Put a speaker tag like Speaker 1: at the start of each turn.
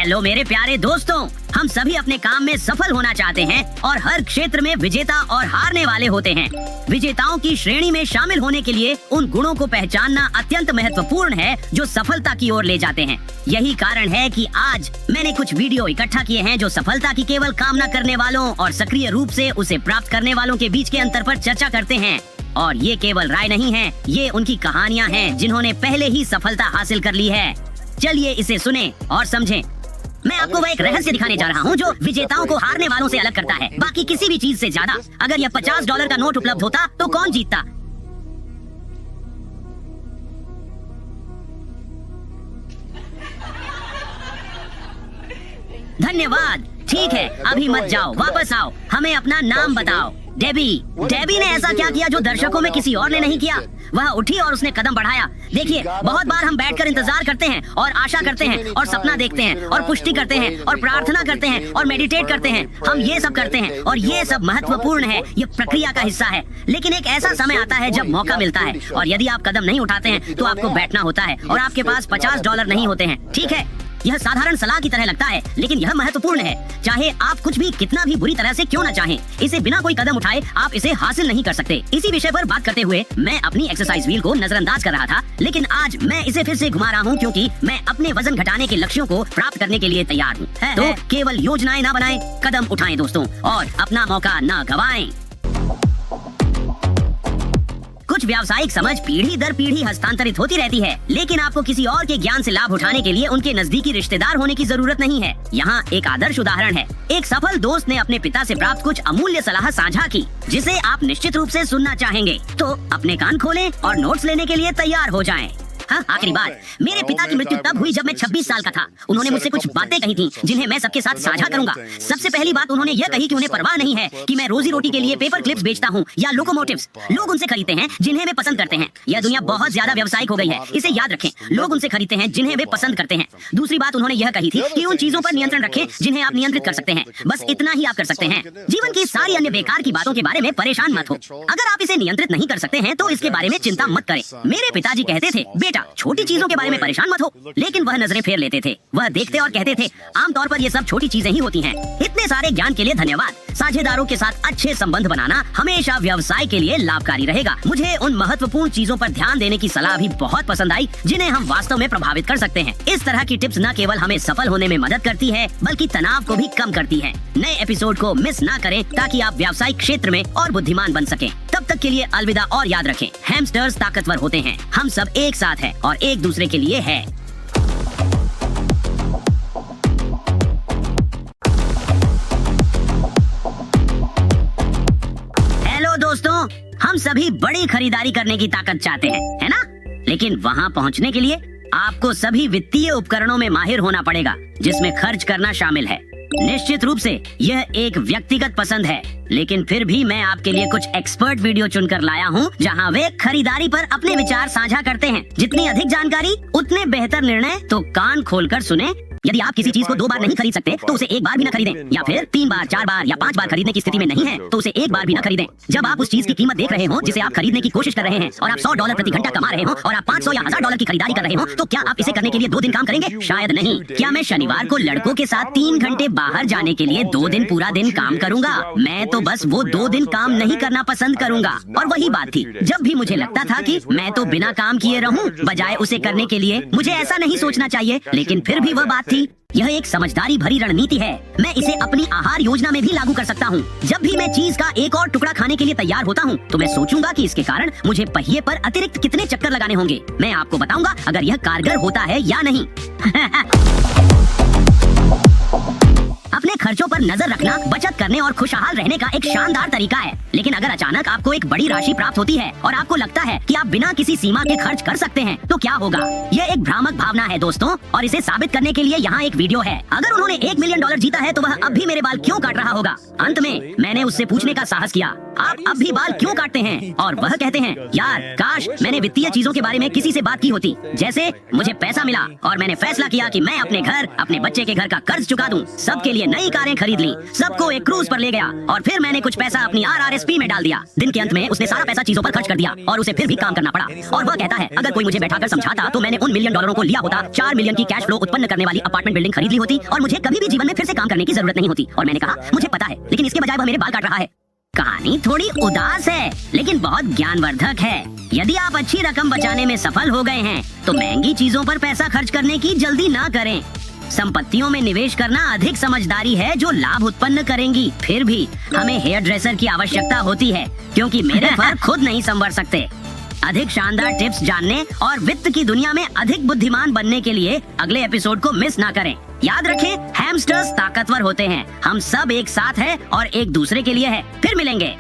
Speaker 1: Hello मेरे प्यारे दोस्तों, हम सभी अपने काम में सफल होना चाहते हैं और हर क्षेत्र में विजेता और हारने वाले होते हैं। विजेताओं की श्रेणी में शामिल होने के लिए उन गुणों को पहचानना अत्यंत महत्वपूर्ण है जो सफलता की ओर ले जाते हैं। यही कारण है कि आज मैंने कुछ वीडियो इकट्ठा किए हैं जो सफलता की केवल कामना करने वालों और सक्रिय रूप से उसे प्राप्त करने वालों के बीच के अंतर पर चर्चा करते हैं। और ये केवल राय नहीं है, ये उनकी कहानियाँ हैं जिन्होंने पहले ही सफलता हासिल कर ली है। चलिए इसे सुने और समझें। मैं आपको वह एक रहस्य दिखाने जा रहा हूँ जो विजेताओं को हारने वालों से अलग करता है, बाकी किसी भी चीज से ज्यादा। अगर यह $50 का नोट उपलब्ध होता तो कौन जीतता? धन्यवाद। ठीक है, अभी मत जाओ, वापस आओ, हमें अपना नाम बताओ। डेबी ने ऐसा क्या किया जो दर्शकों में किसी और ने नहीं किया? वह उठी और उसने कदम बढ़ाया। देखिए, बहुत बार हम बैठकर इंतजार करते हैं और आशा करते हैं और सपना देखते हैं और पुष्टि करते हैं और प्रार्थना करते हैं और मेडिटेट करते हैं। हम ये सब करते हैं और ये सब महत्वपूर्ण है, ये प्रक्रिया का हिस्सा है। लेकिन एक ऐसा समय आता है जब मौका मिलता है और यदि आप कदम नहीं उठाते हैं तो आपको बैठना होता है और आपके पास $50 नहीं होते हैं। ठीक है, यह साधारण सलाह की तरह लगता है, लेकिन यह महत्वपूर्ण है। चाहे आप कुछ भी कितना भी बुरी तरह से क्यों न चाहें, इसे बिना कोई कदम उठाए आप इसे हासिल नहीं कर सकते। इसी विषय पर बात करते हुए मैं अपनी एक्सरसाइज व्हील को नजरअंदाज कर रहा था, लेकिन आज मैं इसे फिर से घुमा रहा हूँ क्योंकि मैं अपने वजन घटाने के लक्ष्यों को प्राप्त करने के लिए तैयार हूँ। तो केवल योजनाएं न बनाएं, कदम उठाएं दोस्तों, और अपना मौका न गवाएं। कुछ व्यावसायिक समझ पीढ़ी दर पीढ़ी हस्तांतरित होती रहती है, लेकिन आपको किसी और के ज्ञान से लाभ उठाने के लिए उनके नजदीकी रिश्तेदार होने की जरूरत नहीं है। यहाँ एक आदर्श उदाहरण है। एक सफल दोस्त ने अपने पिता से प्राप्त कुछ अमूल्य सलाह साझा की, जिसे आप निश्चित रूप से सुनना चाहेंगे। तो अपने कान खोलें और नोट्स लेने के लिए तैयार हो जाएं। हाँ, आखिरी बात, मेरे पिता की मृत्यु तब हुई जब मैं 26 साल का था। उन्होंने मुझसे कुछ बातें कही थी जिन्हें मैं सबके साथ साझा करूंगा। सबसे पहली बात उन्होंने यह कही कि उन्हें परवाह नहीं है कि मैं रोजी रोटी के लिए पेपर क्लिप्स बेचता हूँ या लोकोमोटिव्स। लोग उनसे खरीदते हैं जिन्हें वे पसंद करते हैं। यह दुनिया बहुत ज्यादा व्यावसायिक हो गई है, इसे याद रखें। लोग उनसे खरीदते हैं जिन्हें वे पसंद करते हैं। दूसरी बात उन्होंने यह कही थी कि उन चीजों पर नियंत्रण रखें जिन्हें आप नियंत्रित कर सकते हैं। बस इतना ही आप कर सकते हैं। जीवन की सारी अन्य बेकार की बातों के बारे में परेशान मत हो। अगर आप इसे नियंत्रित नहीं कर सकते हैं तो इसके बारे में चिंता मत करें। मेरे पिताजी कहते थे, बेटा छोटी चीजों के बारे में परेशान मत हो, लेकिन वह नजरें फेर लेते थे। वह देखते और कहते थे, आमतौर पर ये सब छोटी चीजें ही होती हैं। इतने सारे ज्ञान के लिए धन्यवाद। साझेदारों के साथ अच्छे संबंध बनाना हमेशा व्यवसाय के लिए लाभकारी रहेगा। मुझे उन महत्वपूर्ण चीजों पर ध्यान देने की सलाह भी बहुत पसंद आई जिन्हें हम वास्तव में प्रभावित कर सकते हैं। इस तरह की टिप्स न केवल हमें सफल होने में मदद करती है, बल्कि तनाव को भी कम करती है। नए एपिसोड को मिस ना करें ताकि आप व्यावसायिक क्षेत्र में और बुद्धिमान बन सकें। तब तक के लिए अलविदा और याद रखें, हैमस्टर्स ताकतवर होते हैं। हम सब एक साथ हैं और एक दूसरे के लिए है। हेलो दोस्तों, हम सभी बड़ी खरीदारी करने की ताकत चाहते हैं, है ना? लेकिन वहां पहुंचने के लिए आपको सभी वित्तीय उपकरणों में माहिर होना पड़ेगा, जिसमें खर्च करना शामिल है। निश्चित रूप से यह एक व्यक्तिगत पसंद है, लेकिन फिर भी मैं आपके लिए कुछ एक्सपर्ट वीडियो चुनकर लाया हूँ जहाँ वे खरीदारी पर अपने विचार साझा करते हैं। जितनी अधिक जानकारी उतने बेहतर निर्णय, तो कान खोलकर सुने। यदि आप किसी चीज को 2 बार नहीं खरीद सकते तो उसे एक बार भी न खरीदें, या फिर 3 बार, 4 बार या 5 बार खरीदने की स्थिति में नहीं है तो उसे एक बार भी न खरीदें। जब आप उस चीज की कीमत देख रहे हो जिसे आप खरीदने की कोशिश कर रहे हैं और आप $100 प्रति घंटा कमा रहे हो और आप $500 या $1000 की खरीदारी कर रहे हो, तो क्या आप इसे करने के लिए 2 दिन काम करेंगे? शायद नहीं। क्या मैं शनिवार को लड़कों के साथ 3 घंटे बाहर जाने के लिए 2 दिन पूरा दिन काम करूंगा? मैं तो बस वो 2 दिन काम नहीं करना पसंद करूंगा। और वही बात थी, जब भी मुझे लगता था कि मैं तो बिना काम किए रहूं बजाय उसे करने के लिए। मुझे ऐसा नहीं सोचना चाहिए, लेकिन फिर भी वह बात थी। यह एक समझदारी भरी रणनीति है। मैं इसे अपनी आहार योजना में भी लागू कर सकता हूँ। जब भी मैं चीज का एक और टुकड़ा खाने के लिए तैयार होता हूँ तो मैं सोचूंगा कि इसके कारण मुझे पहिए पर अतिरिक्त कितने चक्कर लगाने होंगे। मैं आपको बताऊंगा अगर यह कारगर होता है या नहीं। अपने खर्चों पर नजर रखना बचत करने और खुशहाल रहने का एक शानदार तरीका है। लेकिन अगर अचानक आपको एक बड़ी राशि प्राप्त होती है और आपको लगता है कि आप बिना किसी सीमा के खर्च कर सकते हैं, तो क्या होगा? यह एक भ्रामक भावना है दोस्तों, और इसे साबित करने के लिए यहाँ एक वीडियो है। अगर उन्होंने $1 मिलियन जीता है तो वह अब भी मेरे बाल क्यों काट रहा होगा? अंत में मैंने उससे पूछने का साहस किया, आप अब भी बाल क्यों काटते हैं? और वह कहते हैं, यार काश मैंने वित्तीय चीजों के बारे में किसी से बात की होती। जैसे मुझे पैसा मिला और मैंने फैसला किया कि मैं अपने घर, अपने बच्चे के घर का कर्ज चुका दूं। सबके लिए नई कारें खरीद ली, सबको एक क्रूज पर ले गया और फिर मैंने कुछ पैसा अपनी RRSP में डाल दिया। दिन के अंत में उसने सारा पैसा चीजों पर खर्च कर दिया और उसे फिर भी काम करना पड़ा। और वह कहता है अगर कोई मुझे बैठाकर समझाता तो मैंने उन $1 मिलियन को लिया होता, 4 मिलियन की कैश फ्लो उत्पन्न करने वाली अपार्टमेंट बिल्डिंग खरीद ली होती और मुझे कभी भी जीवन में फिर से काम करने की जरूरत नहीं होती। और मैंने कहा मुझे पता है, लेकिन इसके बजाय वह मेरे बाल काट रहा है। कहानी थोड़ी उदास है लेकिन बहुत ज्ञानवर्धक है। यदि आप अच्छी रकम बचाने में सफल हो गए हैं तो महंगी चीजों पर पैसा खर्च करने की जल्दी ना करें। संपत्तियों में निवेश करना अधिक समझदारी है जो लाभ उत्पन्न करेंगी। फिर भी हमें हेयर ड्रेसर की आवश्यकता होती है क्योंकि मेरे फर खुद नहीं संवर सकते। अधिक शानदार टिप्स जानने और वित्त की दुनिया में अधिक बुद्धिमान बनने के लिए अगले एपिसोड को मिस ना करें। याद रखें, हैमस्टर्स ताकतवर होते हैं। हम सब एक साथ हैं और एक दूसरे के लिए है। फिर मिलेंगे।